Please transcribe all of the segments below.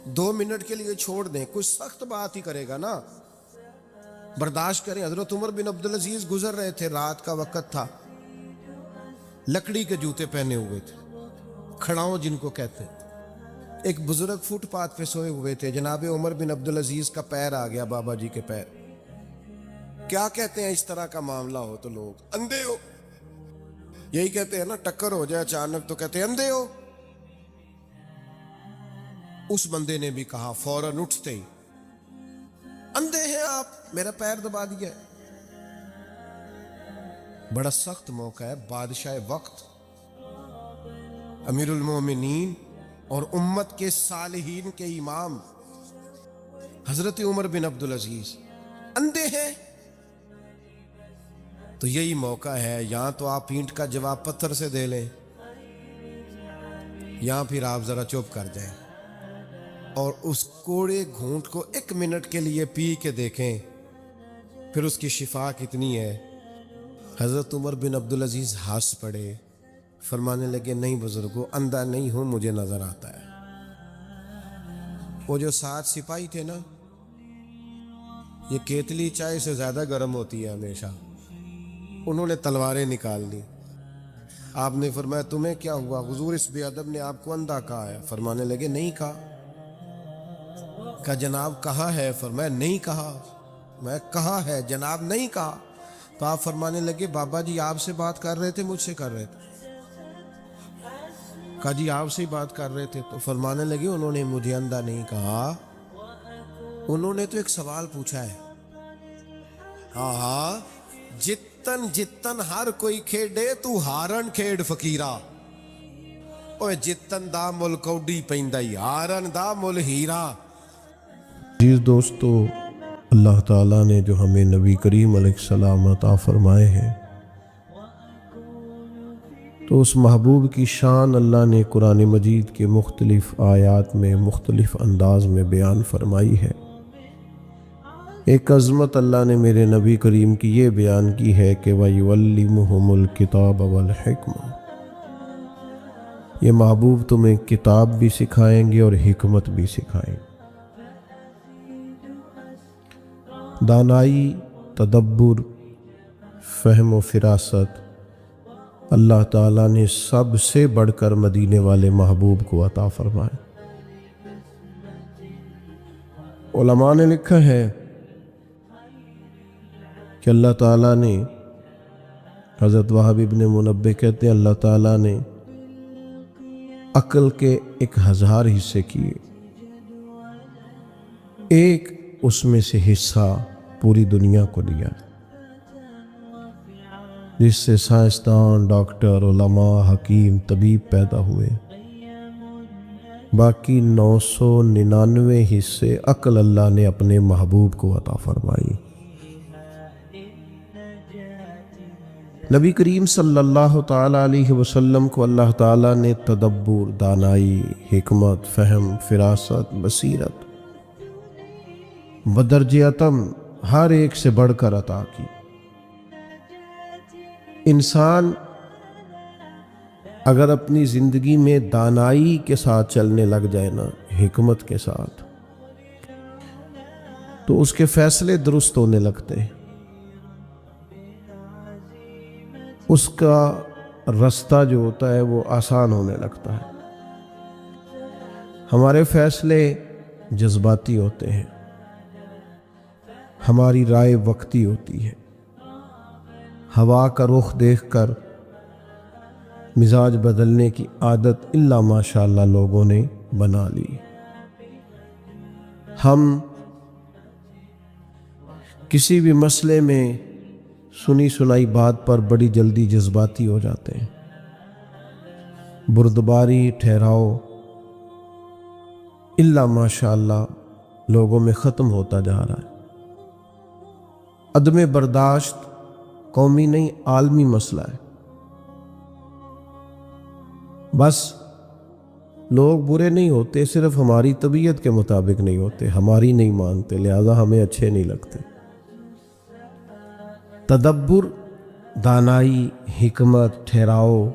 2 minute کے لیے چھوڑ دیں، کچھ سخت بات ہی کرے گا نا، برداشت کریں۔ حضرت عمر بن عبدالعزیز گزر رہے تھے، رات کا وقت تھا، لکڑی کے جوتے پہنے ہوئے تھے، کھڑاؤں جن کو کہتے ہیں۔ ایک بزرگ فٹ پاتھ پہ سوئے ہوئے تھے، جناب عمر بن عبدالعزیز کا پیر آ گیا، بابا جی کے پیر۔ کیا کہتے ہیں اس طرح کا معاملہ ہو تو لوگ؟ اندھے ہو، یہی کہتے ہیں نا، ٹکر ہو جائے اچانک تو کہتے ہیں اندھے ہو۔ اس بندے نے بھی کہا فوراً اٹھتے ہی، اندھے ہیں آپ، میرا پیر دبا دیا ہے۔ بڑا سخت موقع ہے، بادشاہ وقت، امیر المومنین اور امت کے صالحین کے امام حضرت عمر بن عبدالعزیز اندھے ہیں۔ تو یہی موقع ہے، یہاں تو آپ اینٹ کا جواب پتھر سے دے لیں، یہاں پھر آپ ذرا چپ کر جائیں اور اس کوڑے گھونٹ کو 1 منٹ کے لیے پی کے دیکھیں، پھر اس کی شفا کتنی ہے۔ حضرت عمر بن عبدالعزیز ہنس پڑے، فرمانے لگے نہیں بزرگو، اندھا نہیں ہوں، مجھے نظر آتا ہے۔ وہ جو 7 سپاہی تھے نا، یہ کیتلی چائے سے زیادہ گرم ہوتی ہے ہمیشہ، انہوں نے تلواریں نکال لی۔ آپ نے فرمایا تمہیں کیا ہوا حضور، اس بے ادب نے آپ کو اندھا کہا ہے؟ فرمانے لگے نہیں کہا۔ کہا جناب کہا ہے؟ فرمایا نہیں کہا۔ میں کہا ہے جناب، نہیں کہا۔ تو آپ فرمانے لگے بابا جی آپ سے بات کر رہے تھے مجھ سے کر رہے تھے؟ کہا جی آپ سے ہی بات کر رہے تھے۔ تو فرمانے لگے انہوں نے مجھے اندھا نہیں کہا، انہوں نے تو ایک سوال پوچھا ہے۔ ہاں ہاں، جتن جتن ہر کوئی کھیڈے تو ہارن کھیڈ فقیرا، اوے جتن دا مل کوڈی پیندائی، ہارن دا مل ہیرا۔ عزیز دوستو، اللہ تعالیٰ نے جو ہمیں نبی کریم علیہ السلام عطا فرمائے ہیں، تو اس محبوب کی شان اللہ نے قرآن مجید کے مختلف آیات میں مختلف انداز میں بیان فرمائی ہے۔ ایک عظمت اللہ نے میرے نبی کریم کی یہ بیان کی ہے کہ وَيُعَلِّمُهُمُ الْكِتَابَ وَالْحِكْمَةَ، یہ محبوب تمہیں کتاب بھی سکھائیں گے اور حکمت بھی سکھائیں گے۔ دانائی، تدبر، فہم و فراست اللہ تعالیٰ نے سب سے بڑھ کر مدینے والے محبوب کو عطا فرمائے۔ علماء نے لکھا ہے کہ اللہ تعالیٰ نے، حضرت وہب ابن منبہ کہتے ہیں اللہ تعالیٰ نے عقل کے 1000 حصے کیے، ایک اس میں سے حصہ پوری دنیا کو دیا، جس سے سائنسدان، ڈاکٹر، علماء، حکیم، طبیب پیدا ہوئے۔ باقی 999 حصے عقل اللہ نے اپنے محبوب کو عطا فرمائی۔ نبی کریم صلی اللہ تعالیٰ علیہ وسلم کو اللہ تعالیٰ نے تدبر، دانائی، حکمت، فہم، فراست، بصیرت بدرجہ اتم ہر ایک سے بڑھ کر عطا کی۔ انسان اگر اپنی زندگی میں دانائی کے ساتھ چلنے لگ جائے نا، حکمت کے ساتھ، تو اس کے فیصلے درست ہونے لگتے ہیں، اس کا رستہ جو ہوتا ہے وہ آسان ہونے لگتا ہے۔ ہمارے فیصلے جذباتی ہوتے ہیں، ہماری رائے وقتی ہوتی ہے، ہوا کا رخ دیکھ کر مزاج بدلنے کی عادت الا ماشاء اللہ لوگوں نے بنا لی۔ ہم کسی بھی مسئلے میں سنی سنائی بات پر بڑی جلدی جذباتی ہو جاتے ہیں، بردباری، ٹھہراؤ الا ماشاء اللہ لوگوں میں ختم ہوتا جا رہا ہے۔ عدم برداشت قومی نہیں عالمی مسئلہ ہے۔ بس لوگ برے نہیں ہوتے، صرف ہماری طبیعت کے مطابق نہیں ہوتے، ہماری نہیں مانتے، لہذا ہمیں اچھے نہیں لگتے۔ تدبر، دانائی، حکمت، ٹھہراؤ،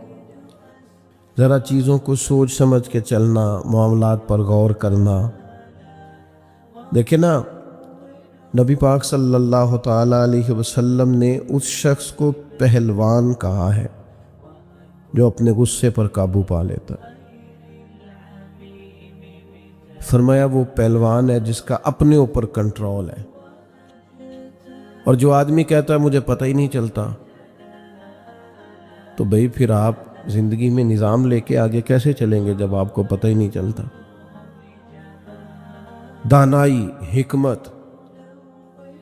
ذرا چیزوں کو سوچ سمجھ کے چلنا، معاملات پر غور کرنا، دیکھیں نا، نبی پاک صلی اللہ تعالیٰ علیہ وسلم نے اس شخص کو پہلوان کہا ہے جو اپنے غصے پر قابو پا لیتا ہے۔ فرمایا وہ پہلوان ہے جس کا اپنے اوپر کنٹرول ہے۔ اور جو آدمی کہتا ہے مجھے پتہ ہی نہیں چلتا، تو بھئی پھر آپ زندگی میں نظام لے کے آگے کیسے چلیں گے جب آپ کو پتہ ہی نہیں چلتا؟ دانائی، حکمت،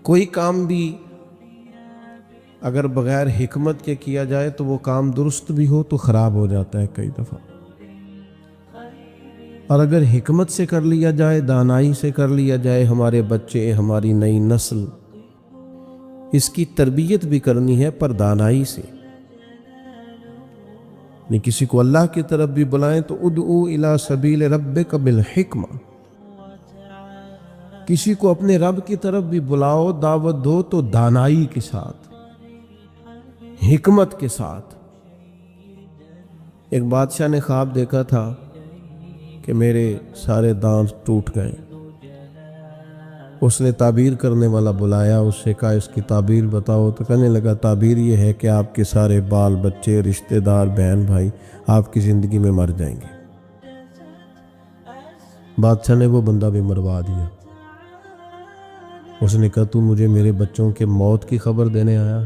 کوئی کام بھی اگر بغیر حکمت کے کیا جائے تو وہ کام درست بھی ہو تو خراب ہو جاتا ہے کئی دفعہ، اور اگر حکمت سے کر لیا جائے، دانائی سے کر لیا جائے، ہمارے بچے، ہماری نئی نسل، اس کی تربیت بھی کرنی ہے پر دانائی سے۔ نہیں کسی کو اللہ کی طرف بھی بلائیں تو ادعو الی سبیل ربک بالحکمہ، کسی کو اپنے رب کی طرف بھی بلاؤ، دعوت دو تو دانائی کے ساتھ، حکمت کے ساتھ۔ ایک بادشاہ نے خواب دیکھا تھا کہ میرے سارے دانت ٹوٹ گئے۔ اس نے تعبیر کرنے والا بلایا، اس سے کہا اس کی تعبیر بتاؤ، تو کہنے لگا تعبیر یہ ہے کہ آپ کے سارے بال بچے، رشتہ دار، بہن بھائی آپ کی زندگی میں مر جائیں گے۔ بادشاہ نے وہ بندہ بھی مروا دیا۔ اس نے کہا تو مجھے میرے بچوں کے موت کی خبر دینے آیا؟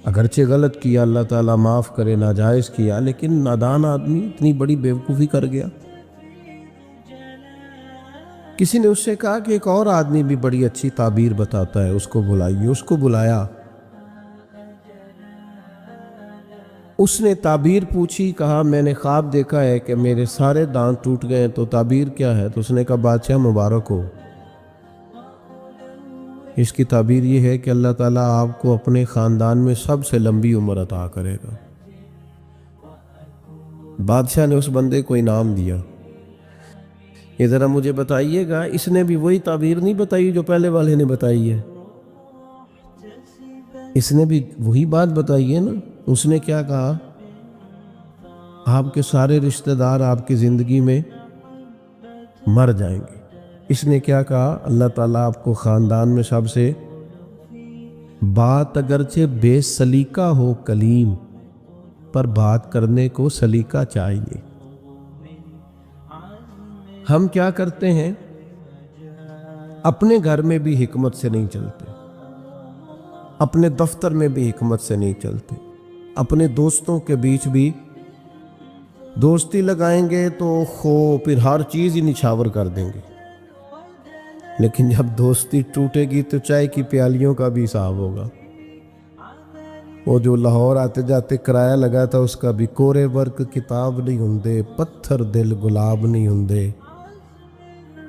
اگرچہ غلط کیا، اللہ تعالیٰ معاف کرے، ناجائز کیا، لیکن نادان آدمی اتنی بڑی بیوقوفی کر گیا۔ کسی نے اس سے کہا کہ ایک اور آدمی بھی بڑی اچھی تعبیر بتاتا ہے، اس کو بلائیے۔ اس کو بلایا، اس نے تعبیر پوچھی، کہا میں نے خواب دیکھا ہے کہ میرے سارے دانت ٹوٹ گئے ہیں، تو تعبیر کیا ہے؟ تو اس نے کہا بادشاہ مبارک ہو، اس کی تعبیر یہ ہے کہ اللہ تعالیٰ آپ کو اپنے خاندان میں سب سے لمبی عمر عطا کرے گا۔ بادشاہ نے اس بندے کو انعام دیا۔ یہ ذرا مجھے بتائیے گا، اس نے بھی وہی تعبیر نہیں بتائی جو پہلے والے نے بتائی ہے؟ اس نے بھی وہی بات بتائی ہے نا۔ اس نے کیا کہا؟ آپ کے سارے رشتہ دار آپ کی زندگی میں مر جائیں گے۔ اس نے کیا کہا؟ اللہ تعالیٰ آپ کو خاندان میں سب سے، بات اگرچہ بے سلیقہ ہو کلیم، پر بات کرنے کو سلیقہ چاہیے۔ ہم کیا کرتے ہیں؟ اپنے گھر میں بھی حکمت سے نہیں چلتے، اپنے دفتر میں بھی حکمت سے نہیں چلتے، اپنے دوستوں کے بیچ بھی دوستی لگائیں گے تو پھر ہر چیز ہی نچھاور کر دیں گے، لیکن جب دوستی ٹوٹے گی تو چائے کی پیالیوں کا بھی حساب ہوگا۔ وہ جو لاہور آتے جاتے کرایہ لگا تھا، اس کا بھی کورے ورک کتاب نہیں ہوندے، پتھر دل گلاب نہیں ہوندے،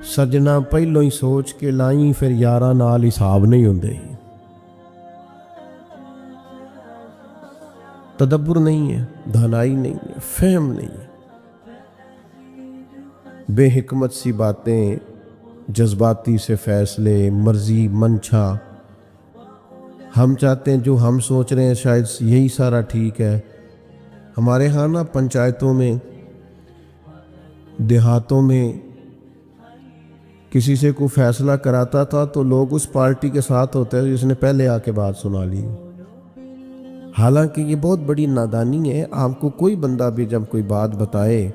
سجنا پہلوں ہی سوچ کے لائیں، پھر یاراں نال حساب نہیں ہوندے۔ تدبر نہیں ہے، دانائی نہیں ہے، فہم نہیں ہے، بے حکمت سی باتیں، جذباتی سے فیصلے، مرضی منشا۔ ہم چاہتے ہیں جو ہم سوچ رہے ہیں شاید یہی سارا ٹھیک ہے۔ ہمارے ہاں نا پنچایتوں میں، دیہاتوں میں کسی سے کوئی فیصلہ کراتا تھا تو لوگ اس پارٹی کے ساتھ ہوتے ہیں جس نے پہلے آ کے بات سنا لی۔ حالانکہ یہ بہت بڑی نادانی ہے۔ آپ کو کوئی بندہ بھی جب کوئی بات بتائے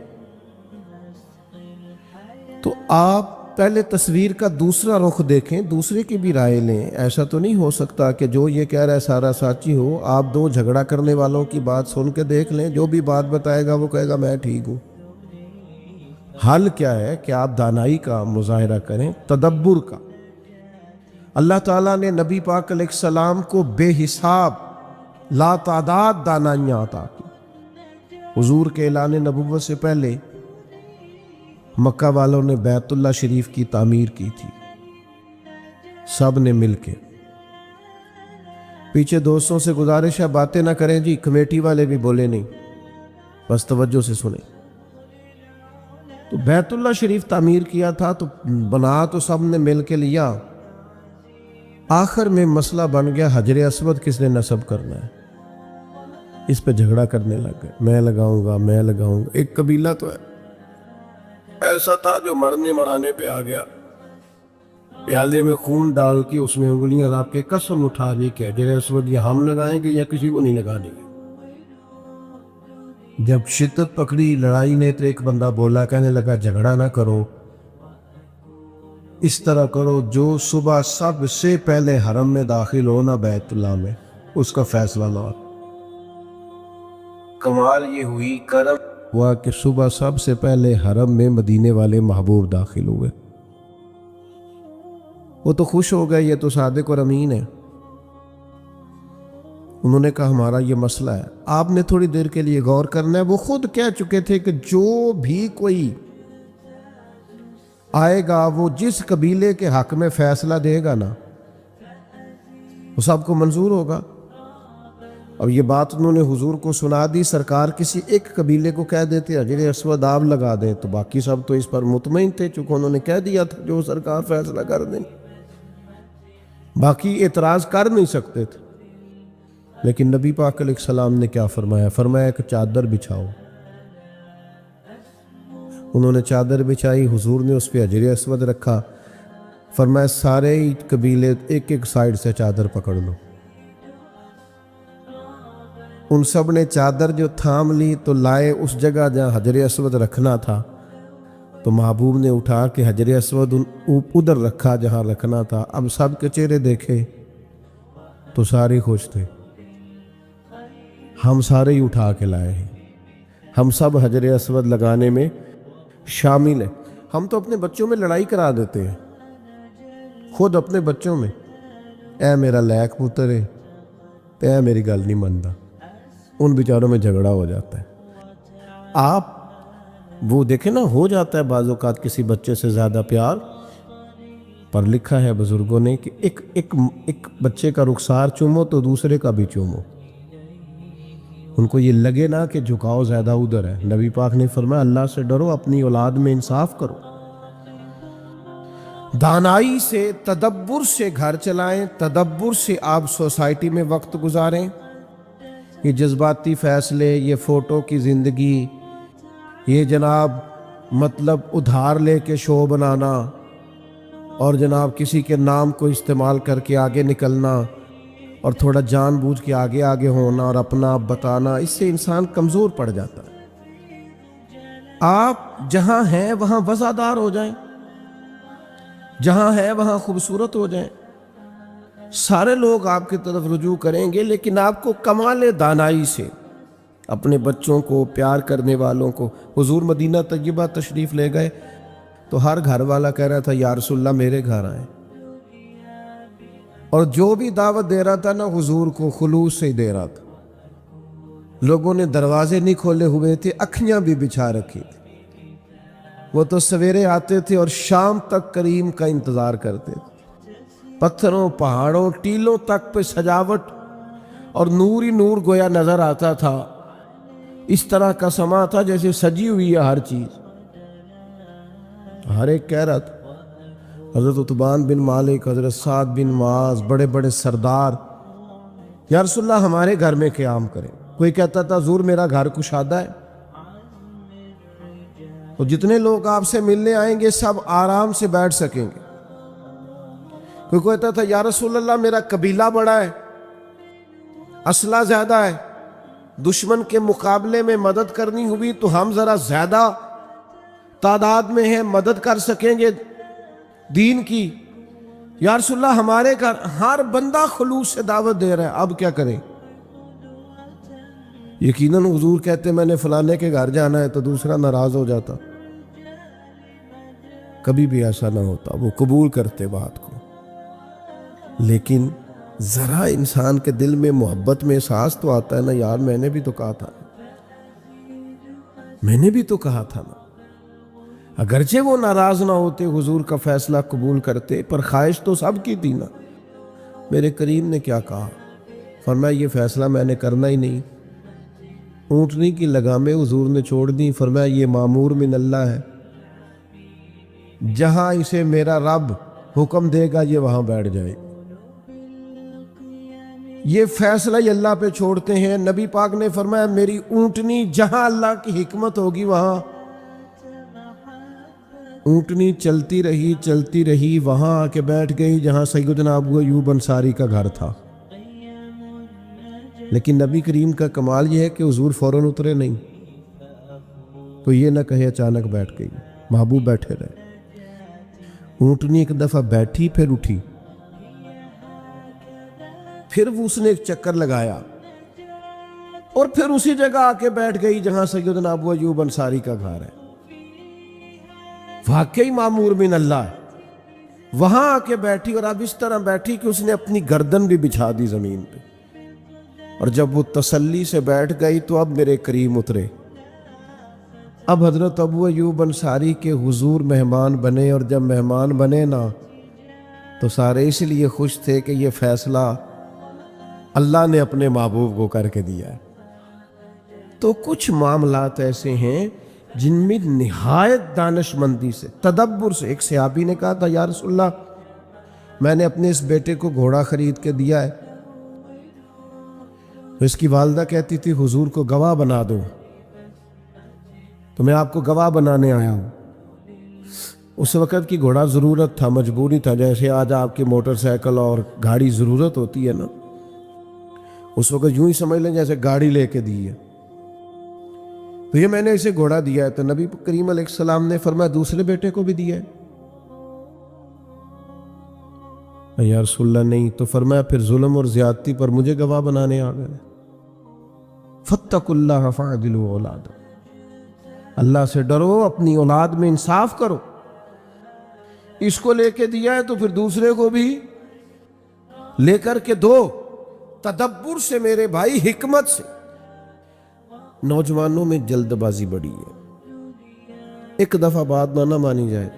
تو آپ پہلے تصویر کا دوسرا رخ دیکھیں، دوسرے کی بھی رائے لیں۔ ایسا تو نہیں ہو سکتا کہ جو یہ کہہ رہا ہے سارا سچی ہو۔ آپ دو جھگڑا کرنے والوں کی بات سن کے دیکھ لیں، جو بھی بات بتائے گا وہ کہے گا میں ٹھیک ہوں۔ حل کیا ہے کہ آپ دانائی کا مظاہرہ کریں، تدبر کا۔ اللہ تعالیٰ نے نبی پاک علیہ السلام کو بے حساب لا تعداد دانائیاں عطا کی۔ حضور کے اعلان نبوت سے پہلے مکہ والوں نے بیت اللہ شریف کی تعمیر کی تھی، سب نے مل کے۔ پیچھے دوستوں سے گزارش ہے باتیں نہ کریں جی، کمیٹی والے بھی بولے نہیں، بس توجہ سے سنیں۔ تو بیت اللہ شریف تعمیر کیا تھا تو بنا تو سب نے مل کے لیا، آخر میں مسئلہ بن گیا حجر اسود کس نے نصب کرنا ہے۔ اس پہ جھگڑا کرنے لگ گئے، میں لگاؤں گا، میں لگاؤں گا۔ ایک قبیلہ تو ہے ایسا تھا جو مرنے مرانے پہ آ گیا، پیالے میں خون ڈال کے اس میں انگلیاں راب کے قسم اٹھا دی کہ حجر اسود یہ ہم لگائیں گے یا کسی کو نہیں لگانے گے۔ جب شدت پکڑی لڑائی نے تو ایک بندہ بولا، کہنے لگا جھگڑا نہ کرو، اس طرح کرو جو صبح سب سے پہلے حرم میں داخل ہو نا بیت اللہ میں، اس کا فیصلہ لو۔ کمال یہ ہوئی، کرم ہوا کہ صبح سب سے پہلے حرم میں مدینے والے محبوب داخل ہوئے۔ وہ تو خوش ہو گئے، یہ تو صادق اور امین ہے۔ انہوں نے کہا ہمارا یہ مسئلہ ہے، آپ نے تھوڑی دیر کے لیے غور کرنا ہے۔ وہ خود کہہ چکے تھے کہ جو بھی کوئی آئے گا وہ جس قبیلے کے حق میں فیصلہ دے گا نا وہ سب کو منظور ہوگا۔ اب یہ بات انہوں نے حضور کو سنا دی، سرکار کسی ایک قبیلے کو کہہ دیتے حجر اسود آپ لگا دیں تو باقی سب تو اس پر مطمئن تھے، چونکہ انہوں نے کہہ دیا تھا جو سرکار فیصلہ کر دیں، باقی اعتراض کر نہیں سکتے تھے۔ لیکن نبی پاک علیہ السلام نے کیا فرمایا؟ فرمایا کہ چادر بچھاؤ۔ انہوں نے چادر بچھائی، حضور نے اس پہ حجر اسود رکھا، فرمایا سارے ہی قبیلے ایک ایک سائیڈ سے چادر پکڑ لو۔ ان سب نے چادر جو تھام لی تو لائے اس جگہ جہاں حجر اسود رکھنا تھا، تو محبوب نے اٹھا کے حجر اسود ادھر رکھا جہاں رکھنا تھا۔ اب سب کے چہرے دیکھے تو سارے خوش تھے، ہم سارے ہی اٹھا کے لائے ہیں، ہم سب حجر اسود لگانے میں شامل ہیں۔ ہم تو اپنے بچوں میں لڑائی کرا دیتے ہیں، خود اپنے بچوں میں، اے میرا لیک پتر ہے تے اے میری گل نہیں منتا، ان بیچاروں میں جھگڑا ہو جاتا ہے۔ آپ وہ دیکھیں نا، ہو جاتا ہے بعض اوقات کسی بچے سے زیادہ پیار، پر لکھا ہے بزرگوں نے کہ ایک بچے کا رخسار چومو تو دوسرے کا بھی چومو، ان کو یہ لگے نا کہ جھکاؤ زیادہ ادھر ہے۔ نبی پاک نے فرمایا اللہ سے ڈرو، اپنی اولاد میں انصاف کرو، دانائی سے تدبر سے گھر چلائیں، تدبر سے آپ سوسائٹی میں وقت گزاریں۔ یہ جذباتی فیصلے، یہ فوٹو کی زندگی، یہ جناب مطلب ادھار لے کے شو بنانا اور جناب کسی کے نام کو استعمال کر کے آگے نکلنا اور تھوڑا جان بوجھ کے آگے آگے ہونا اور اپنا بتانا، اس سے انسان کمزور پڑ جاتا ہے۔ آپ جہاں ہیں وہاں وفادار ہو جائیں، جہاں ہیں وہاں خوبصورت ہو جائیں، سارے لوگ آپ کی طرف رجوع کریں گے، لیکن آپ کو کمال دانائی سے اپنے بچوں کو، پیار کرنے والوں کو۔ حضور مدینہ طیبہ تشریف لے گئے تو ہر گھر والا کہہ رہا تھا یا رسول اللہ میرے گھر آئیں، اور جو بھی دعوت دے رہا تھا نا حضور کو خلوص سے دے رہا تھا۔ لوگوں نے دروازے نہیں کھولے ہوئے تھے، اکھیاں بھی بچھا رکھی تھی، وہ تو سویرے آتے تھے اور شام تک کریم کا انتظار کرتے تھے۔ پتھروں، پہاڑوں، ٹیلوں تک پہ سجاوٹ اور نور ہی نور گویا نظر آتا تھا، اس طرح کا سما تھا جیسے سجی ہوئی ہے ہر چیز۔ ہر ایک کہہ رہا تھا، حضرت عتبان بن مالک، حضرت سعد بن معاذ، بڑے بڑے سردار، یا رسول اللہ ہمارے گھر میں قیام کریں۔ کوئی کہتا تھا حضور میرا گھر کشادہ ہے، تو جتنے لوگ آپ سے ملنے آئیں گے سب آرام سے بیٹھ سکیں گے۔ کوئی کہتا تھا یا رسول اللہ میرا قبیلہ بڑا ہے، اسلحہ زیادہ ہے، دشمن کے مقابلے میں مدد کرنی ہوئی تو ہم ذرا زیادہ تعداد میں ہیں، مدد کر سکیں گے دین کی۔ یا رسول اللہ ہمارے گھر، ہر بندہ خلوص سے دعوت دے رہا ہے، اب کیا کریں؟ یقیناً حضور کہتے میں نے فلانے کے گھر جانا ہے تو دوسرا ناراض ہو جاتا، کبھی بھی ایسا نہ ہوتا، وہ قبول کرتے بات کو۔ لیکن ذرا انسان کے دل میں محبت میں احساس تو آتا ہے نا، یار میں نے بھی تو کہا تھا، میں نے بھی تو کہا تھا نا۔ اگرچہ وہ ناراض نہ ہوتے، حضور کا فیصلہ قبول کرتے، پر خواہش تو سب کی تھی نا۔ میرے کریم نے کیا کہا؟ فرمایا یہ فیصلہ میں نے کرنا ہی نہیں۔ اونٹنی کی لگامیں حضور نے چھوڑ دی، فرمایا یہ مامور من اللہ ہے، جہاں اسے میرا رب حکم دے گا یہ وہاں بیٹھ جائے۔ یہ فیصلہ ہی اللہ پہ چھوڑتے ہیں۔ نبی پاک نے فرمایا میری اونٹنی جہاں اللہ کی حکمت ہوگی وہاں اونٹنی چلتی رہی وہاں آ کے بیٹھ گئی جہاں سیدنا ابو ایوب انصاری کا گھر تھا. لیکن نبی کریم کا کمال یہ ہے کہ حضور فوراً اترے نہیں. تو یہ نہ کہے اچانک بیٹھ گئی، محبوب بیٹھے رہے. اونٹنی ایک دفعہ بیٹھی پھر اٹھی، پھر وہ اس نے ایک چکر لگایا اور پھر اسی جگہ آ کے بیٹھ گئی جہاں سیدنا ابو ایوب انصاری کا گھر ہے. واقعی معمور من اللہ ہے. وہاں آ کے بیٹھی اور اب اس طرح بیٹھی کہ اس نے اپنی گردن بھی بچھا دی زمین پہ. اور جب وہ تسلی سے بیٹھ گئی تو اب میرے کریم اترے. اب حضرت ابو ایوب انصاری کے حضور مہمان بنے، اور جب مہمان بنے نا تو سارے اس لیے خوش تھے کہ یہ فیصلہ اللہ نے اپنے محبوب کو کر کے دیا ہے. تو کچھ معاملات ایسے ہیں جن میں نہایت دانش مندی سے، تدبر سے. ایک صحابی نے کہا تھا یا رسول اللہ میں نے اپنے اس بیٹے کو گھوڑا خرید کے دیا ہے. تو اس کی والدہ کہتی تھی حضور کو گواہ بنا دو. تو میں آپ کو گواہ بنانے آیا ہوں. اس وقت کی گھوڑا ضرورت تھا، مجبوری تھا، جیسے آج آپ کی موٹر سائیکل اور گاڑی ضرورت ہوتی ہے نا. اس وقت یوں ہی سمجھ لیں جیسے گاڑی لے کے دی ہے. تو یہ میں نے اسے گھوڑا دیا ہے. تو نبی کریم علیہ السلام نے فرمایا دوسرے بیٹے کو بھی دیا ہے؟ یا رسول اللہ نہیں. تو فرمایا پھر ظلم اور زیادتی پر مجھے گواہ بنانے آ گئے. فاتقوا اللہ فاعدلوا اولاد، اللہ سے ڈرو، اپنی اولاد میں انصاف کرو. اس کو لے کے دیا ہے تو پھر دوسرے کو بھی لے کر کے دو، تدبر سے میرے بھائی، حکمت سے. نوجوانوں میں جلد بازی بڑی ہے، ایک دفعہ بات نہ مانی جائے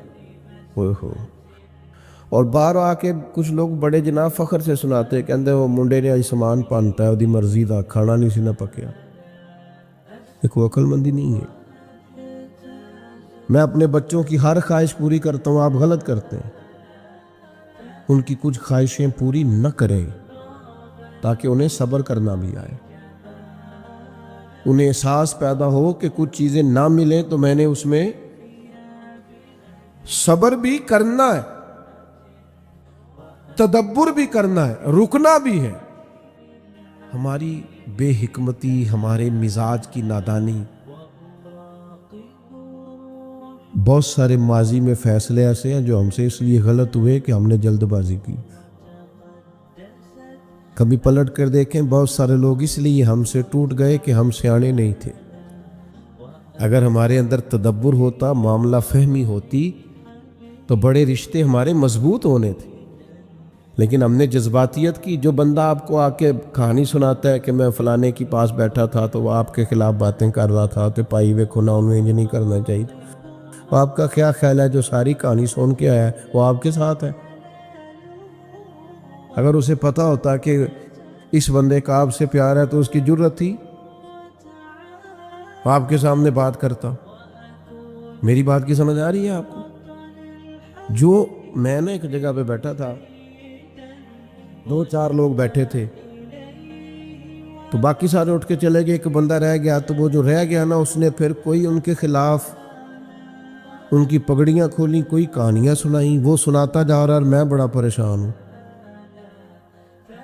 ہوئے ہو. اور باہر آ کے کچھ لوگ بڑے جناب فخر سے سناتے کہندے وہ منڈے نے آج سامان پانتا ہے، وہ دی مرضی دا کھانا نہیں سی نہ پکیا. ایک عقل مندی نہیں ہے. میں اپنے بچوں کی ہر خواہش پوری کرتا ہوں، آپ غلط کرتے ہیں. ان کی کچھ خواہشیں پوری نہ کریں تاکہ انہیں صبر کرنا بھی آئے. انہیں احساس پیدا ہو کہ کچھ چیزیں نہ ملیں تو میں نے اس میں صبر بھی کرنا ہے، تدبر بھی کرنا ہے، رکنا بھی ہے. ہماری بے حکمتی، ہمارے مزاج کی نادانی، بہت سارے ماضی میں فیصلے ایسے ہیں جو ہم سے اس لیے غلط ہوئے کہ ہم نے جلد بازی کی. کبھی پلٹ کر دیکھیں، بہت سارے لوگ اس لیے ہم سے ٹوٹ گئے کہ ہم سیانے نہیں تھے. اگر ہمارے اندر تدبر ہوتا، معاملہ فہمی ہوتی تو بڑے رشتے ہمارے مضبوط ہونے تھے. لیکن ہم نے جذباتیت کی. جو بندہ آپ کو آ کے کہانی سناتا ہے کہ میں فلانے کے پاس بیٹھا تھا تو وہ آپ کے خلاف باتیں کر رہا تھا تو پائی وے کھونا انہیں یہ نہیں کرنا چاہیے، آپ کا کیا خیال ہے جو ساری کہانی سن کے آیا ہے وہ آپ کے ساتھ ہے؟ اگر اسے پتا ہوتا کہ اس بندے کا آپ سے پیار ہے تو اس کی جرت تھی آپ کے سامنے بات کرتا. میری بات کی سمجھ آ رہی ہے آپ کو؟ جو میں نے ایک جگہ پہ بیٹھا تھا، 2-4 لوگ بیٹھے تھے تو باقی سارے اٹھ کے چلے گئے، ایک بندہ رہ گیا. تو وہ جو رہ گیا نا، اس نے پھر کوئی ان کے خلاف ان کی پگڑیاں کھولیں، کوئی کہانیاں سنائیں. وہ سناتا جا رہا اور میں بڑا پریشان ہوں.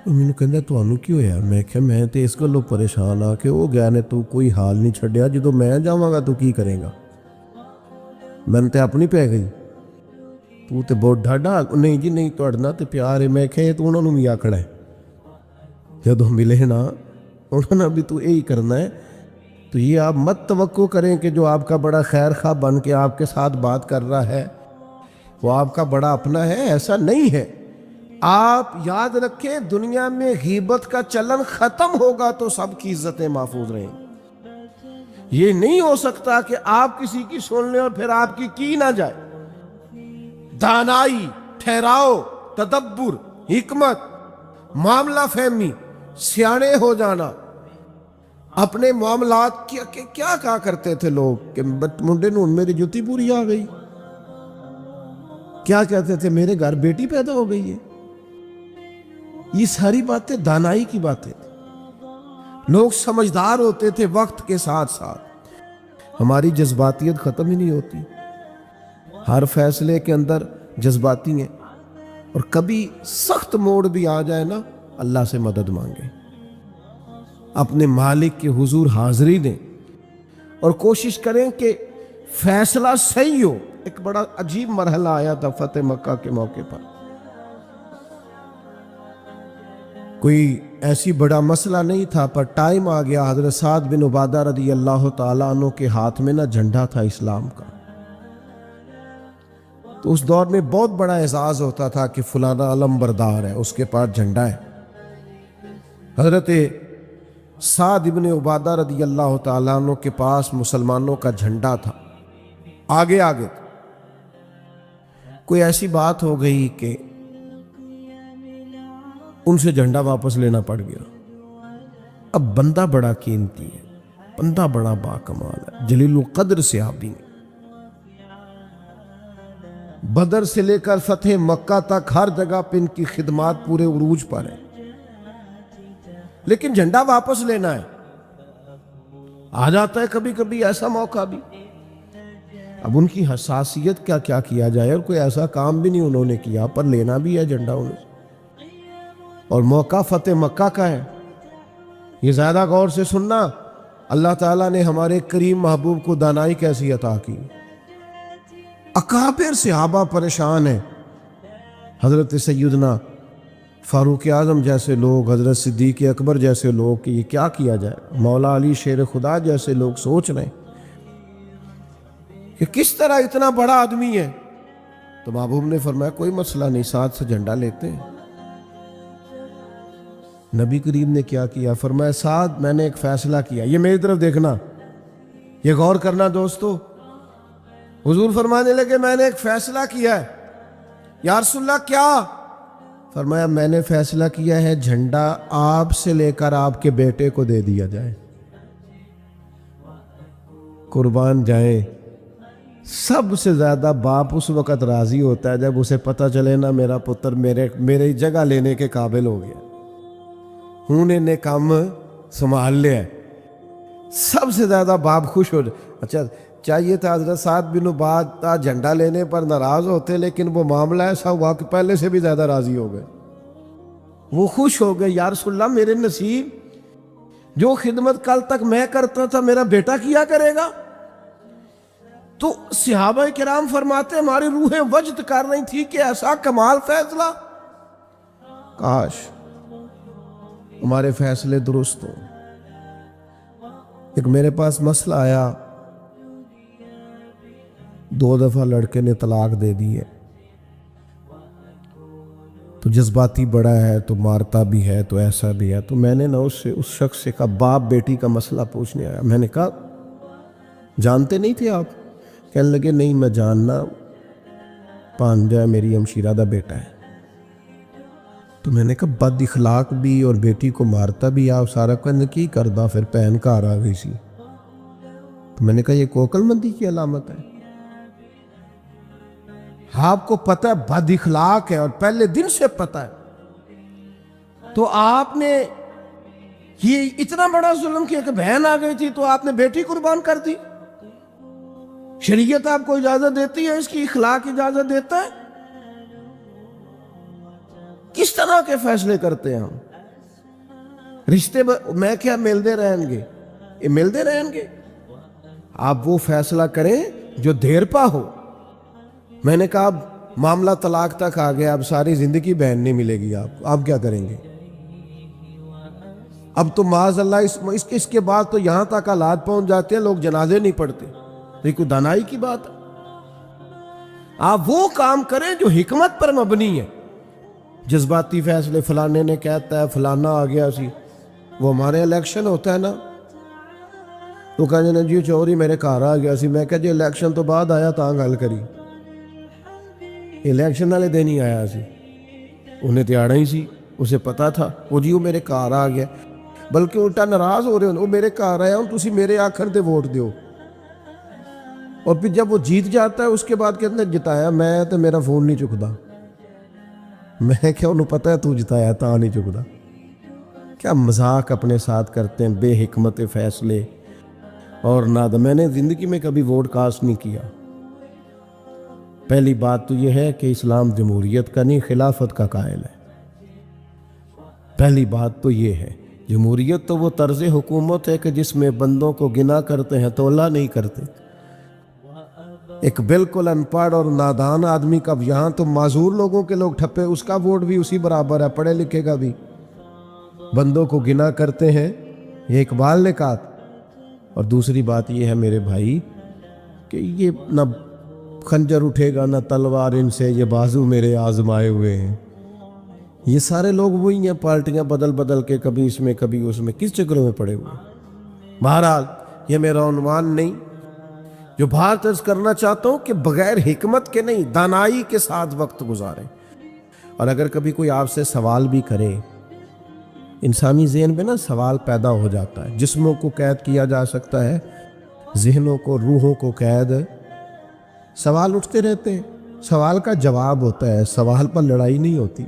میں نے کہا تمہیں کی ہویا؟ میں کہا میں تو اس گلوں پریشان آ کہ وہ گیا نے تو کوئی حال نہیں چھڈیا، جدو میں جاواں گا تو کی کرے گا؟ میں نے اپنی پہ گئی، تو تے بہت ڈاڈا. نہیں جی نہیں، تہاڈے تے پیار ہے. میں کہا تو انہوں نے بھی آکھنا ہے، جدو ملے نا انہوں نے بھی تو یہی کرنا ہے. تو یہ آپ مت توقع کریں کہ جو آپ کا بڑا خیر خواہ بن کے آپ کے ساتھ بات کر رہا ہے وہ آپ کا بڑا اپنا ہے. ایسا نہیں ہے. آپ یاد رکھیں، دنیا میں غیبت کا چلن ختم ہوگا تو سب کی عزتیں محفوظ رہیں. یہ نہیں ہو سکتا کہ آپ کسی کی سن لیں اور پھر آپ کی نہ جائے. دانائی، ٹھہراؤ، تدبر، حکمت، معاملہ فہمی، سیانے ہو جانا. اپنے معاملات کیا کہا کرتے تھے لوگ کہ منڈے نوں میری جوتی پوری آ گئی. کیا کہتے تھے؟ میرے گھر بیٹی پیدا ہو گئی ہے. یہ ساری باتیں دانائی کی باتیں تھیں. لوگ سمجھدار ہوتے تھے وقت کے ساتھ ساتھ. ہماری جذباتیت ختم ہی نہیں ہوتی. ہر فیصلے کے اندر جذباتی ہیں، اور کبھی سخت موڑ بھی آ جائے نا، اللہ سے مدد مانگیں، اپنے مالک کے حضور حاضری دیں اور کوشش کریں کہ فیصلہ صحیح ہو۔ ایک بڑا عجیب مرحلہ آیا تھا فتح مکہ کے موقع پر، کوئی ایسی بڑا مسئلہ نہیں تھا، پر ٹائم آ گیا، حضرت سعد بن عبادہ رضی اللہ تعالیٰ عنہ کے ہاتھ میں نا جھنڈا تھا اسلام کا۔ تو اس دور میں بہت بڑا اعزاز ہوتا تھا کہ فلانا علم بردار ہے، اس کے پاس جھنڈا ہے۔ حضرت سعد بن عبادہ رضی اللہ تعالیٰ عنہ کے پاس مسلمانوں کا جھنڈا تھا، آگے آگے تھا۔ کوئی ایسی بات ہو گئی کہ ان سے جھنڈا واپس لینا پڑ گیا۔ اب بندہ بڑا قیمتی ہے، بندہ بڑا باکمال ہے، جلیل القدر صحابی نے، بدر سے لے کر فتح مکہ تک ہر جگہ پہ ان کی خدمات پورے عروج پر ہیں، لیکن جھنڈا واپس لینا ہے۔ آ جاتا ہے کبھی کبھی ایسا موقع بھی۔ اب ان کی حساسیت کیا کیا جائے، اور کوئی ایسا کام بھی نہیں انہوں نے کیا، پر لینا بھی ہے جھنڈا انہیں، اور موقع فتح مکہ کا ہے۔ یہ زیادہ غور سے سننا، اللہ تعالیٰ نے ہمارے کریم محبوب کو دانائی کیسی عطا کی۔ اکابر صحابہ پریشان ہیں، حضرت سیدنا فاروق اعظم جیسے لوگ، حضرت صدیق اکبر جیسے لوگ، کہ یہ کیا جائے، مولا علی شیر خدا جیسے لوگ سوچ رہے ہیں کہ کس طرح اتنا بڑا آدمی ہے۔ تو محبوب نے فرمایا کوئی مسئلہ نہیں، ساتھ سے جھنڈا لیتے ہیں۔ نبی کریم نے کیا فرمایا سعد میں نے ایک فیصلہ کیا، یہ میری طرف دیکھنا، یہ غور کرنا دوستو۔ حضور فرمانے لگے میں نے ایک فیصلہ کیا ہے۔ یا رسول اللہ کیا؟ فرمایا میں نے فیصلہ کیا ہے جھنڈا آپ سے لے کر آپ کے بیٹے کو دے دیا جائے۔ قربان جائیں، سب سے زیادہ باپ اس وقت راضی ہوتا ہے جب اسے پتہ چلے نا میرا پتر میری جگہ لینے کے قابل ہو گیا، انہیں نے کام سنبھال لیا ہے۔ سب سے زیادہ باپ خوش ہو جائے۔ اچھا چاہیے تھا حضرت سعد بن عبادہ جھنڈا لینے پر ناراض ہوتے، لیکن وہ معاملہ ایسا ہوا کہ پہلے سے بھی زیادہ راضی ہو گئے، وہ خوش ہو گئے۔ یا رسول اللہ میرے نصیب، جو خدمت کل تک میں کرتا تھا میرا بیٹا کیا کرے گا۔ تو صحابہ کرام فرماتے ہماری روحیں وجد کر رہی تھی کہ ایسا کمال فیصلہ، کاش ہمارے فیصلے درست ہوں۔ ایک میرے پاس مسئلہ آیا، 2 دفعہ لڑکے نے طلاق دے دی ہے، تو جذباتی بڑا ہے، تو مارتا بھی ہے، تو ایسا بھی ہے۔ تو میں نے نا اس شخص سے کہا، باپ بیٹی کا مسئلہ پوچھنے آیا۔ میں نے کہا جانتے نہیں تھے آپ؟ کہنے لگے نہیں میں جاننا، پانجا ہے میری ہمشیرہ دا بیٹا ہے۔ تو میں نے کہا بد اخلاق بھی اور بیٹی کو مارتا بھی، آپ سارا کہنے کی کردہ، پھر پہن گھر آ گئی سی۔ تو میں نے کہا یہ کوکل مندی کی علامت ہے؟ آپ کو پتہ ہے بد اخلاق ہے اور پہلے دن سے پتہ ہے، تو آپ نے یہ اتنا بڑا ظلم کیا کہ بہن آ گئی تھی تو آپ نے بیٹی قربان کر دی۔ شریعت آپ کو اجازت دیتی ہے، اس کی اخلاق اجازت دیتا ہے؟ کس طرح کے فیصلے کرتے ہیں ہم؟ رشتے میں کیا ملتے رہیں گے، یہ ملتے رہیں گے؟ آپ وہ فیصلہ کریں جو دیر پا ہو۔ میں نے کہا اب معاملہ طلاق تک آ گیا، اب ساری زندگی بہن نہیں ملے گی آپ کو، آپ کیا کریں گے؟ اب تو معاذ اللہ اس کے بعد تو یہاں تک حالات پہنچ جاتے ہیں لوگ جنازے نہیں پڑھتے۔ یہ کوئی دانائی کی بات ہے؟ آپ وہ کام کریں جو حکمت پر مبنی ہے۔ جذباتی فیصلے، فلانے نے کہتا ہے فلانا آ گیا سی، وہ ہمارے الیکشن ہوتا ہے نا، تو کہا جانا جی چوری میرے گھر آ گیا سی، میں کہا جی الیکشن تو بعد آیا تاں گل کری، الیکشن والے دن ہی آیا سی، انہیں تیاڑا ہی سی، اسے پتا تھا وہ جی وہ میرے گھر آ گیا، بلکہ الٹا ناراض ہو رہے ہوں وہ میرے گھر آیا ہوں تسی میرے آخر دے ووٹ دیو، اور پھر جب وہ جیت جاتا ہے اس کے بعد کہتے ہیں جتایا میں تو میرا فون نہیں چکتا۔ میں کیا انہوں پتہ ہے تو جتایا تا نہیں چکتا؟ کیا مذاق اپنے ساتھ کرتے ہیں، بے حکمت فیصلے اور ناد۔ میں نے زندگی میں کبھی ووٹ کاسٹ نہیں کیا، پہلی بات تو یہ ہے کہ اسلام جمہوریت کا نہیں خلافت کا قائل ہے. پہلی بات تو یہ ہے. جمہوریت تو وہ طرز حکومت ہے کہ جس میں بندوں کو گنا کرتے ہیں تو اللہ نہیں کرتے. ایک بالکل ان پڑھ اور نادان آدمی کا یہاں تو معذور لوگوں کے لوگ ٹھپے, اس کا ووٹ بھی اسی برابر ہے, پڑھے لکھے کا بھی. بندوں کو گنا کرتے ہیں, یہ اقبال نے کہا. اور دوسری بات یہ ہے میرے بھائی کہ یہ نہ خنجر اٹھے گا نہ تلوار ان سے, یہ بازو میرے آزمائے ہوئے ہیں. یہ سارے لوگ وہی ہیں, پارٹیاں بدل بدل کے کبھی اس میں کبھی اس میں, کس چکروں میں پڑے ہوئے. بہرحال یہ میرا عنوان نہیں. جو بات عرض کرنا چاہتا ہوں کہ بغیر حکمت کے نہیں, دانائی کے ساتھ وقت گزاریں. اور اگر کبھی کوئی آپ سے سوال بھی کرے, انسانی ذہن میں نا سوال پیدا ہو جاتا ہے. جسموں کو قید کیا جا سکتا ہے, ذہنوں کو روحوں کو قید. سوال اٹھتے رہتے ہیں, سوال کا جواب ہوتا ہے, سوال پر لڑائی نہیں ہوتی.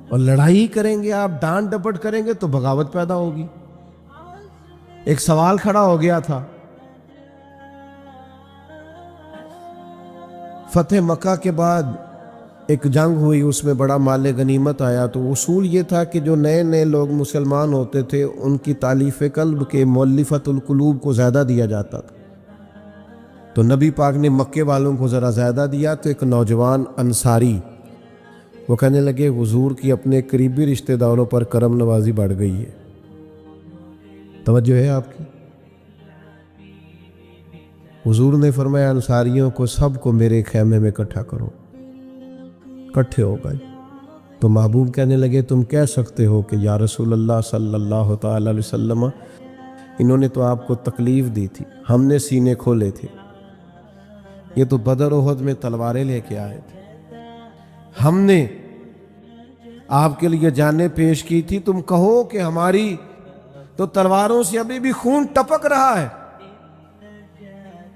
اور لڑائی کریں گے آپ, ڈانٹ ڈپٹ کریں گے تو بغاوت پیدا ہوگی. ایک سوال کھڑا ہو گیا تھا, فتح مکہ کے بعد ایک جنگ ہوئی, اس میں بڑا مال غنیمت آیا. تو اصول یہ تھا کہ جو نئے نئے لوگ مسلمان ہوتے تھے ان کی تالیف قلب کے مؤلفۃ القلوب کو زیادہ دیا جاتا تھا. تو نبی پاک نے مکے والوں کو ذرا زیادہ دیا. تو ایک نوجوان انصاری وہ کہنے لگے حضور کی اپنے قریبی رشتہ داروں پر کرم نوازی بڑھ گئی ہے. توجہ ہے آپ کی؟ حضور نے فرمایا انصاریوں کو سب کو میرے خیمے میں اکٹھا کرو. اکٹھے ہو گئے. تو محبوب کہنے لگے تم کہہ سکتے ہو کہ یا رسول اللہ صلی اللہ تعالی علیہ وسلم, انہوں نے تو آپ کو تکلیف دی تھی, ہم نے سینے کھولے تھے. یہ تو بدر احد میں تلواریں لے کے آئے تھے, ہم نے آپ کے لیے جانیں پیش کی تھی. تم کہو کہ ہماری تو تلواروں سے ابھی بھی خون ٹپک رہا ہے,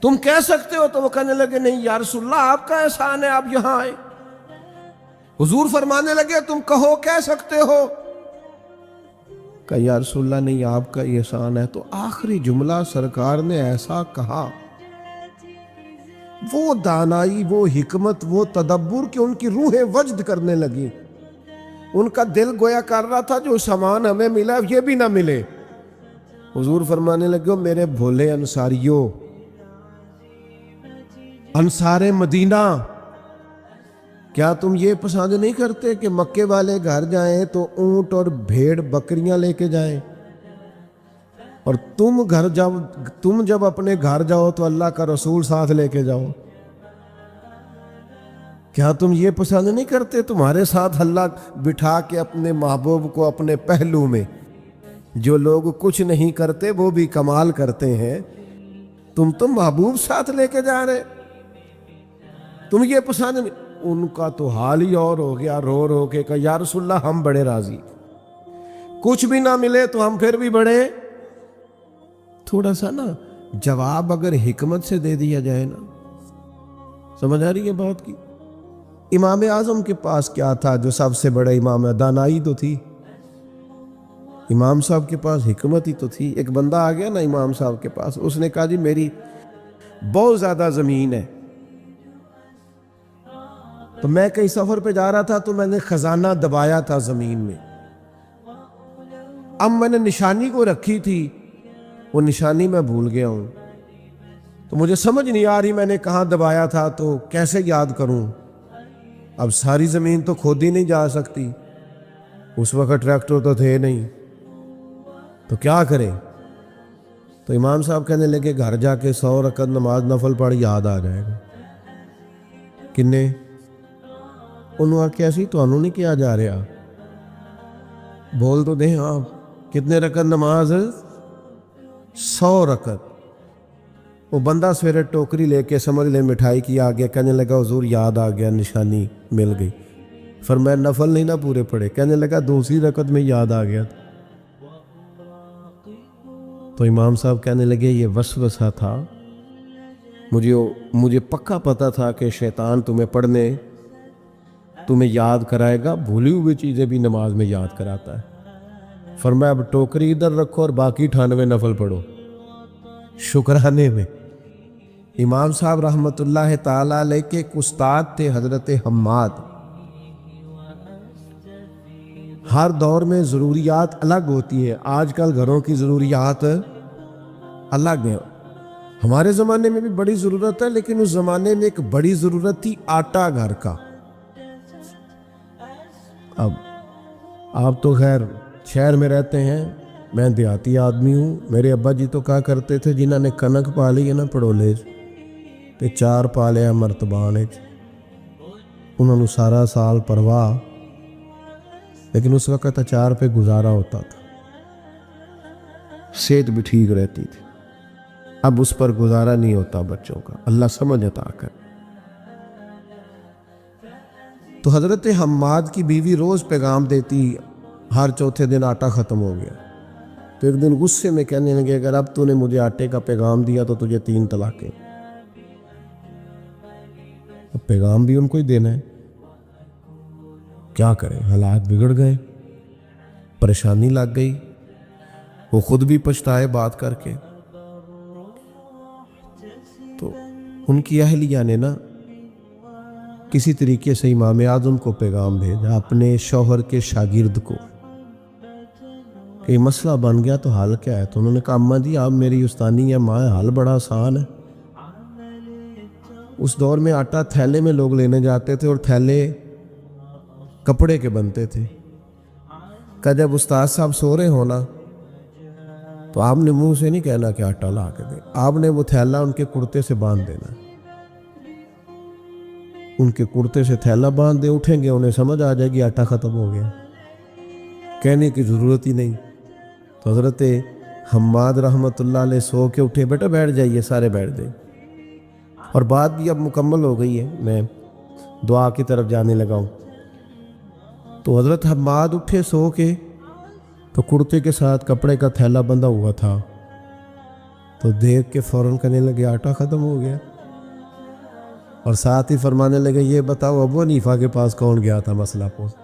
تم کہہ سکتے ہو. تو وہ کہنے لگے نہیں یا رسول اللہ آپ کا احسان ہے آپ یہاں آئے. حضور فرمانے لگے تم کہو کہہ سکتے ہو. کہ یا رسول اللہ نہیں آپ کا احسان ہے. تو آخری جملہ سرکار نے ایسا کہا, وہ دانائی, وہ حکمت, وہ تدبر کہ ان کی روحیں وجد کرنے لگی. ان کا دل گویا کر رہا تھا جو سامان ہمیں ملا یہ بھی نہ ملے. حضور فرمانے لگے میرے بھولے انصاریوں, انصار مدینہ, کیا تم یہ پسند نہیں کرتے کہ مکے والے گھر جائیں تو اونٹ اور بھیڑ بکریاں لے کے جائیں, اور تم جب اپنے گھر جاؤ تو اللہ کا رسول ساتھ لے کے جاؤ؟ کیا تم یہ پسند نہیں کرتے تمہارے ساتھ اللہ بٹھا کے اپنے محبوب کو اپنے پہلو میں؟ جو لوگ کچھ نہیں کرتے وہ بھی کمال کرتے ہیں, تم تو محبوب ساتھ لے کے جا رہے, تم یہ پسند نہیں. ان کا تو حال ہی اور ہو گیا, رو رو کے کہا یا رسول اللہ ہم بڑے راضی, کچھ بھی نہ ملے تو ہم پھر بھی بڑے. تھوڑا سا نا جواب اگر حکمت سے دے دیا جائے نا, سمجھ آ رہی ہے بات کی؟ امام اعظم کے پاس کیا تھا جو سب سے بڑا امام ہے؟ دانائی تو تھی. امام صاحب کے پاس حکمت ہی تو تھی. ایک بندہ آ گیا نا امام صاحب کے پاس, اس نے کہا جی میری بہت زیادہ زمین ہے, تو میں کہیں سفر پہ جا رہا تھا تو میں نے خزانہ دبایا تھا زمین میں. اب میں نے نشانی کو رکھی تھی, وہ نشانی میں بھول گیا ہوں, تو مجھے سمجھ نہیں آ رہی میں نے کہاں دبایا تھا, تو کیسے یاد کروں؟ اب ساری زمین تو کھودی نہیں جا سکتی, اس وقت ٹریکٹر تو تھے نہیں, تو کیا کریں؟ تو امام صاحب کہنے لگے گھر جا کے 100 رکعت نماز نفل پڑھ, یاد آ جائے گا. کنے انہوں نے کیسی تو انہوں نہیں کیا جا رہا, بول تو دیں آپ کتنے رکعت نماز؟ 100 رکعت. وہ بندہ سویرے ٹوکری لے کے سمجھ لے مٹھائی کی آگے, کہنے لگا حضور یاد آ گیا, نشانی مل گئی. فرمایا نفل نہیں نہ پورے پڑے. کہنے لگا دوسری رکعت میں یاد آ گیا. تو امام صاحب کہنے لگے یہ وسوسہ تھا, مجھے پکا پتا تھا کہ شیطان تمہیں یاد کرائے گا, بھولی ہوئی چیزیں بھی نماز میں یاد کراتا ہے. فرمایا اب ٹوکری ادھر رکھو اور باقی 98 نفل پڑھو شکرانے میں. امام صاحب رحمۃ اللہ تعالی علیہ کے ایک استاد تھے حضرت حماد. ہر دور میں ضروریات الگ ہوتی ہیں. آج کل گھروں کی ضروریات الگ ہیں. ہمارے زمانے میں بھی بڑی ضرورت ہے، لیکن اس زمانے میں ایک بڑی ضرورت تھی آٹا گھر کا. اب آپ تو خیر شہر میں رہتے ہیں، میں دیہاتی آدمی ہوں. میرے ابا جی تو کہا کرتے تھے جنہوں نے کنک پا لی ہے نا پڑولے تے چار پا لیا مرتبان انہوں نے سارا سال پرواہ، لیکن اس وقت اچار پہ گزارا ہوتا تھا، صحت بھی ٹھیک رہتی تھی. اب اس پر گزارا نہیں ہوتا بچوں کا. اللہ سمجھ عطا کر. تو حضرت حماد کی بیوی روز پیغام دیتی، ہر چوتھے دن آٹا ختم ہو گیا. تو ایک دن غصے میں کہنے لگے اگر اب تو نے مجھے آٹے کا پیغام دیا تو تجھے 3 طلاقیں. اب پیغام بھی ان کو ہی دینا ہے، کیا کریں؟ حالات بگڑ گئے، پریشانی لگ گئی. وہ خود بھی پچھتائے بات کر کے. تو ان کی اہلیہ نے نا کسی طریقے سے امام اعظم کو پیغام بھیجا، اپنے شوہر کے شاگرد کو، کہ یہ مسئلہ بن گیا تو حل کیا ہے؟ تو انہوں نے کہا اماں جی آپ میری استانی ہے، ماں حل بڑا آسان ہے. اس دور میں آٹا تھیلے میں لوگ لینے جاتے تھے اور تھیلے کپڑے کے بنتے تھے. کہ جب استاد صاحب سو رہے ہونا تو آپ نے منہ سے نہیں کہنا کہ آٹا لا کے دیں، آپ نے وہ تھیلا ان کے کرتے سے باندھ دینا. ان کے کرتے سے تھیلا باندھ دے، اٹھیں گے انہیں سمجھ آ جائے گی آٹا ختم ہو گیا، کہنے کی ضرورت ہی نہیں. تو حضرت حماد رحمۃ اللہ علیہ سو کے اٹھے، بیٹا بیٹھ جائیے، سارے بیٹھ جائیں. اور بات بھی اب مکمل ہو گئی ہے، میں دعا کی طرف جانے لگا ہوں. تو حضرت حماد اٹھے سو کے، تو کرتے کے ساتھ کپڑے کا تھیلا بندھا ہوا تھا. تو دیکھ کے فوراً کہنے لگے آٹا ختم ہو گیا. اور ساتھ ہی فرمانے لگے یہ بتاؤ ابو حنیفہ کے پاس کون گیا تھا مسئلہ پوچھ.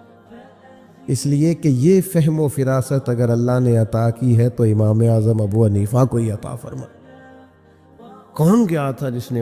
اس لیے کہ یہ فہم و فراست اگر اللہ نے عطا کی ہے تو امام اعظم ابو حنیفہ کو ہی عطا فرما. کون گیا تھا جس نے